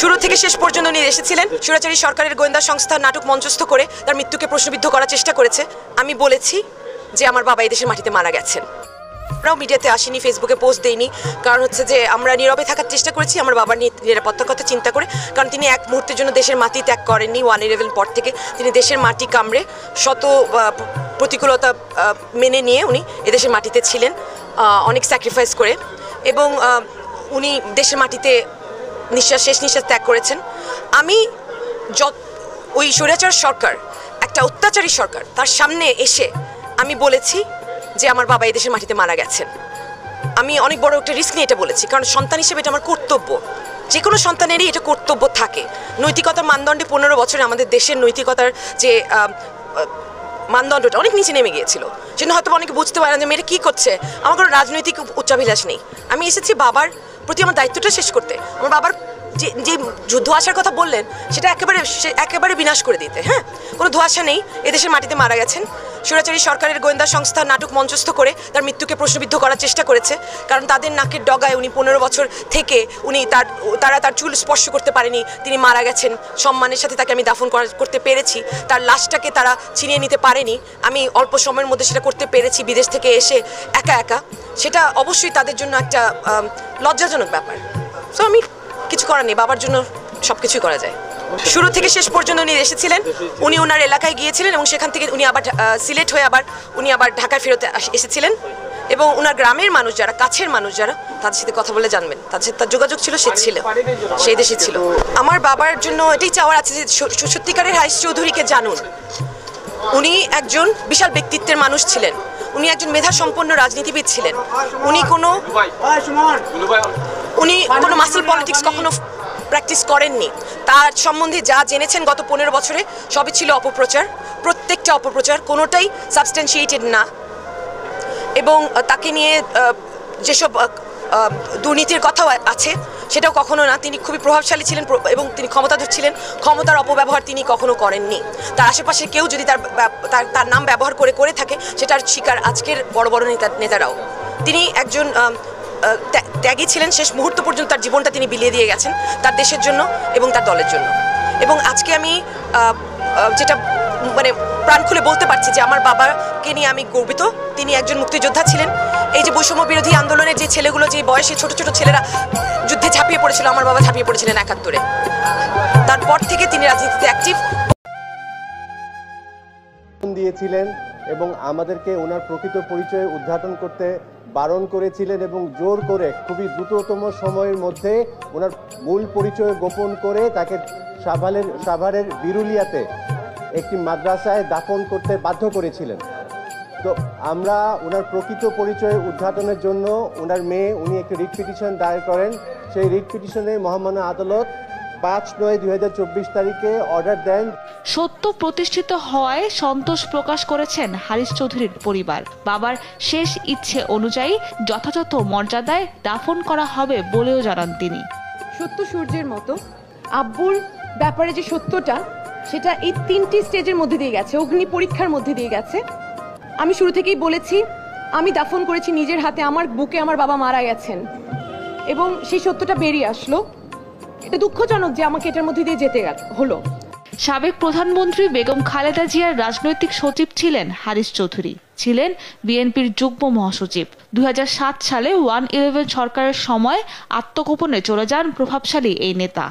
শুরু থেকে শেষ পর্যন্ত উনি এসেছিলেন। স্বৈরাচারী সরকারের গোয়েন্দা সংস্থা নাটক মঞ্চস্থ করে তার মৃত্যুকে প্রশ্নবিদ্ধ করার চেষ্টা করেছে। আমি বলেছি যে আমার বাবা এই দেশের মাটিতে মারা গেছেন। আমরাও মিডিয়াতে আসিনি, ফেসবুকে পোস্ট দেইনি, কারণ হচ্ছে যে আমরা নীরবে থাকার চেষ্টা করেছি আমার বাবার নিরাপত্তার কথা চিন্তা করে। কারণ তিনি এক মুহূর্তের জন্য দেশের মাটি ত্যাগ করেননি। 1/11 পর থেকে তিনি দেশের মাটি কামড়ে শত প্রতিকূলতা মেনে নিয়ে উনি এদেশের মাটিতে ছিলেন, অনেক স্যাক্রিফাইস করে, এবং উনি দেশের মাটিতে শেষ নিঃশ্বাস ত্যাগ করেছেন। আমি ওই স্বৈরাচার সরকার, একটা অত্যাচারী সরকার, তার সামনে এসে আমি বলেছি যে আমার বাবা এই দেশের মাটিতে মারা গেছেন। আমি অনেক বড় একটা রিস্ক নিয়ে এটা বলেছি, কারণ সন্তান হিসেবে এটা আমার কর্তব্য। যে কোনো সন্তানেরই এটা কর্তব্য থাকে। নৈতিকতার মানদণ্ডে 15 বছরে আমাদের দেশের নৈতিকতার যে মানদণ্ডটা অনেক নিচে নেমে গিয়েছিল। সেজন্য হয়তো অনেকে বুঝতে পারে না যে মেয়েটা কী করছে। আমার কোনো রাজনৈতিক উচ্চাভিলাষ নেই। আমি এসেছি বাবার প্রতি আমার দায়িত্বটা শেষ করতে। আমার বাবার যে ধোঁয়াশার কথা বললেন সেটা একেবারে বিনাশ করে দিতে। হ্যাঁ, কোনো ধোঁয়াশা নেই। এদেশের মাটিতে মারা গেছেন। স্বৈরাচারী সরকারের গোয়েন্দা সংস্থা নাটক মঞ্চস্থ করে তার মৃত্যুকে প্রশ্নবিদ্ধ করার চেষ্টা করেছে। কারণ তাদের নাকের ডগায় উনি 15 বছর থেকে তারা তার চুল স্পর্শ করতে পারেনি। তিনি মারা গেছেন। সম্মানের সাথে তাকে আমি দাফন করতে পেরেছি। তার লাশটাকে তারা ছিনিয়ে নিতে পারেনি। আমি অল্প সময়ের মধ্যে সেটা করতে পেরেছি বিদেশ থেকে এসে একা। সেটা অবশ্যই তাদের জন্য একটা লজ্জাজনক ব্যাপার। সো আমি কিছু করার নেই, বাবার জন্য সব কিছুই করা যায়। শুরু থেকে শেষ পর্যন্ত উনি এসেছিলেন। উনি ওনার এলাকায় গিয়েছিলেন এবং সেখান থেকে উনি আবার সিলেট হয়ে উনি আবার ঢাকায় ফেরত এসেছিলেন। এবং ওনার গ্রামের মানুষ যারা, কাছের মানুষ যারা, তাদের সাথে কথা বলে জানবেন, তাদের সাথে তার যোগাযোগ ছিল, সেই দেশে ছিল। আমার বাবার জন্য এটাই চাওয়ার আছে যে সত্যিকারের হারিস চৌধুরীকে জানুন। উনি একজন বিশাল ব্যক্তিত্বের মানুষ ছিলেন। উনি একজন মেধাসম্পন্ন রাজনীতিবিদ ছিলেন। উনি কোনো মাসল পলিটিক্স কখনো প্র্যাকটিস করেননি। তার সম্বন্ধে যা জেনেছেন গত 15 বছরে সবই ছিল অপপ্রচার। প্রত্যেকটা অপপ্রচার, কোনোটাই সাবস্ট্যান্সিয়েটেড না। এবং তাকে নিয়ে যেসব দুর্নীতির কথাও আছে সেটাও কখনো না। তিনি খুবই প্রভাবশালী ছিলেন এবং তিনি ক্ষমতাধর ছিলেন। ক্ষমতার অপব্যবহার তিনি কখনো করেননি। তার আশেপাশে কেউ যদি তার নাম ব্যবহার করে থাকে সেটার শিকার আজকের বড় বড় নেতারাও। তিনি একজন ত্যাগী ছিলেন। শেষ মুহূর্ত পর্যন্ত তার জীবনটা তিনি বিলিয়ে দিয়ে গেছেন তার দেশের জন্য এবং তার দলের জন্য। এবং আজকে আমি যেটা প্রাণ খুলে বলতে পারছি যে আমার বাবাকে নিয়ে আমি গর্বিত। তিনি একজন মুক্তিযোদ্ধা ছিলেন। এই যে বৈষম্য বিরোধী আন্দোলনের যে ছেলেগুলো, যে বয়সে ছোট ছোট ছেলেরা যুদ্ধে ঝাঁপিয়ে পড়েছিল, আমার বাবা ঝাঁপিয়ে পড়েছিলেন 71-এ। তারপর থেকে তিনি রাজনীতিতে অ্যাক্টিভ দিয়েছিলেন এবং আমাদেরকে ওনার প্রকৃত পরিচয় উদ্ঘাটন করতে বারণ করেছিলেন এবং জোর করে খুবই দ্রুততম সময়ের মধ্যে ওনার মূল পরিচয় গোপন করে তাকে সাভারের বিরুলিয়াতে একটি মাদ্রাসায় দাফন করতে বাধ্য করেছিলেন। তো আমরা ওনার প্রকৃত পরিচয় উদ্ঘাটনের জন্য ওনার মেয়ে উনি একটি রিট পিটিশন দায়ের করেন। সেই রিট পিটিশনে মহামান্য আদালত 5/9/2024 তারিখে অর্ডার দেন। সত্য প্রতিষ্ঠিত হওয়ায় সন্তোষ প্রকাশ করেছেন হারিস চৌধুরীর পরিবার। বাবার শেষ ইচ্ছে অনুযায়ী যথাযথ মর্যাদায় দাফন করা হবে বলেও জানান তিনি। সত্য সূর্যের মতো আব্বুর ব্যাপারে যে সত্যটা, সেটা এই 3টি স্টেজের মধ্যে দিয়ে গেছে, অগ্নি পরীক্ষার মধ্যে দিয়ে গেছে। আমি শুরু থেকেই বলেছি আমি দাফন করেছি নিজের হাতে। আমার বুকে আমার বাবা মারা গেছেন এবং সেই সত্যটা বেরিয়ে আসলো। এটা দুঃখজনক যে আমাকে এটার মধ্যে দিয়ে যেতে হলো। সাবেক প্রধানমন্ত্রী বেগম খালেদা জিয়ার রাজনৈতিক সচিব ছিলেন হারিস চৌধুরী। ছিলেন বিএনপির যুগ্ম মহাসচিব। 2007 সালে 1/11 সরকারের সময় আত্মগোপনে চলে যান প্রভাবশালী এই নেতা।